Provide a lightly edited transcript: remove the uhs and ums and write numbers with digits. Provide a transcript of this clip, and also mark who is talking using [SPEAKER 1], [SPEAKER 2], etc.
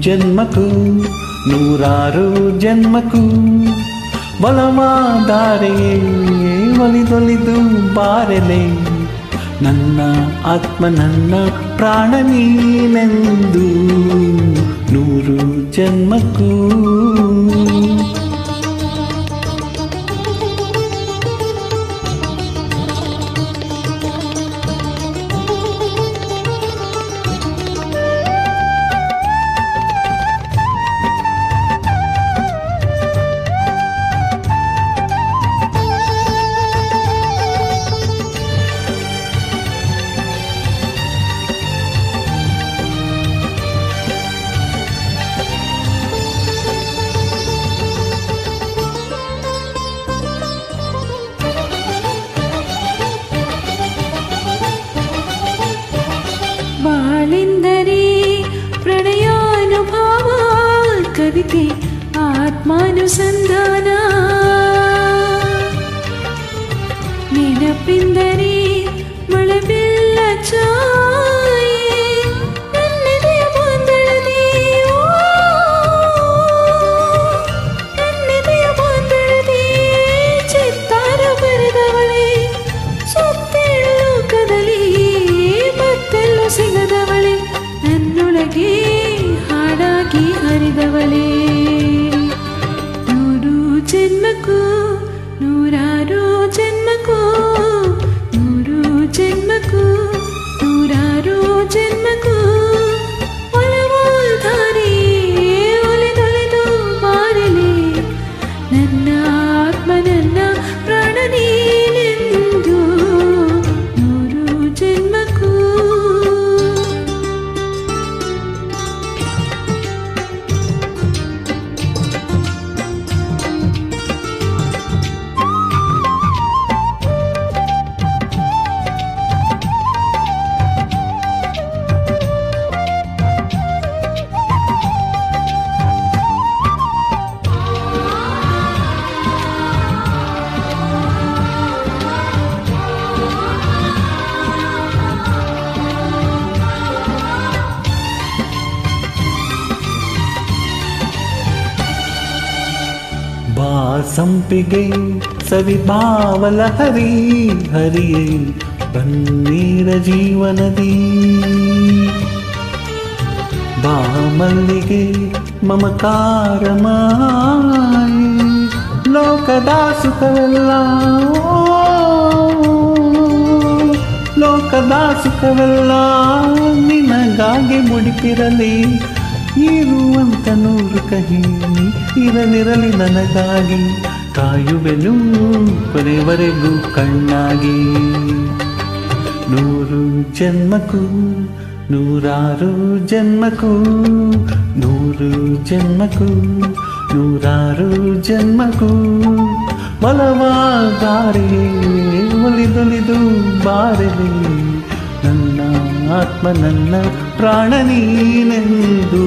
[SPEAKER 1] ಜನ್ಮಕ್ಕೂ ನೂರಾರು ಜನ್ಮಕ್ಕೂ ಬಲವಾದಾರೆಯೇ ಒಲಿದೊಲಿದು ಬಾರೆಲೆ ನನ್ನ ಆತ್ಮ ನನ್ನ ಪ್ರಾಣ ನೀನೆಂದು ನೂರು ಜನ್ಮಕ್ಕೂ
[SPEAKER 2] ಬಾಳೆಂದರೆ ಪ್ರಣಯಾನುಭಾವ ಕವಿತೆ ಆತ್ಮಾನುಸಂಧಾನ ನೆನಪೆಂದರೆ ಮಳೆಬೆಲ್ಲ ಛಾಯೆ ನನ್ನೆದೆಯ ಬಾಂಧಳದಿ ನನ್ನೆದೆಯ ಬಾಂಧಳದಿ ಚಿತ್ತಾರ ಬರೆದವಳೆ ಸುತ್ತೇಳು ಲೋಕದಲ್ಲಿ ಮತ್ತೆಲ್ಲೂ ಸಿಗದವಳೆ ನನ್ನೊಳಗೆ ಹಾಡಾಗಿ ಹರಿದವಳೆ ನೂರು ಜನ್ಮಕ್ಕೂ ನೂರಾರು ಜನ್ಮಕ್ಕೂ ನೂರು ಜನ್ಮಕ್ಕೂ ನೂರಾರು ಜನ್ಮಕ್ಕೂ ಒಲವಾಲ್ಧಾರೆ ಒಲಿದೊಲಿದು ಬಾರಲೆ ನನ್ನ ಆತ್ಮ ನನ್ನ ಪ್ರಾಣ ನೀನೆಂದು ನೂರು ಜನ್ಮಕ್ಕೂ
[SPEAKER 1] ಬಾ ಸಂಪಿಗೆ ಸವಿಭಾವಲ ಹರಿ ಹರಿಯೇ ಬನ್ನೀರ ಜೀವನದಿ ಬಾ ಮಲ್ಲಿಗೆ ಮಮಕಾರ ಮಾಯೆ ಲೋಕದ ಸುಖವೆಲ್ಲ ಲೋಕದ ಸುಖವೆಲ್ಲ ನಿನಗಾಗಿ ಮುಡಿಪಿರಲಿ ಇರುವಂತ ನೂರು ಕಹಿ ಇರಲಿರಲಿ ನನಗಾಗಿ ಕಾಯುವೆನು ಕೊನೆವರೆಗೂ ಕಣ್ಣಾಗಿ ನೂರು ಜನ್ಮಕ್ಕೂ ನೂರಾರು ಜನ್ಮಕ್ಕೂ ನೂರು ಜನ್ಮಕ್ಕೂ ನೂರಾರು ಜನ್ಮಕ್ಕೂ ಬಲವಾದಾರೆ ಒಲಿದೊಲಿದು ಬಾರಲೆ ನನ್ನ ಆತ್ಮ ನನ್ನ ಪ್ರಾಣ ನೀನೆಂದು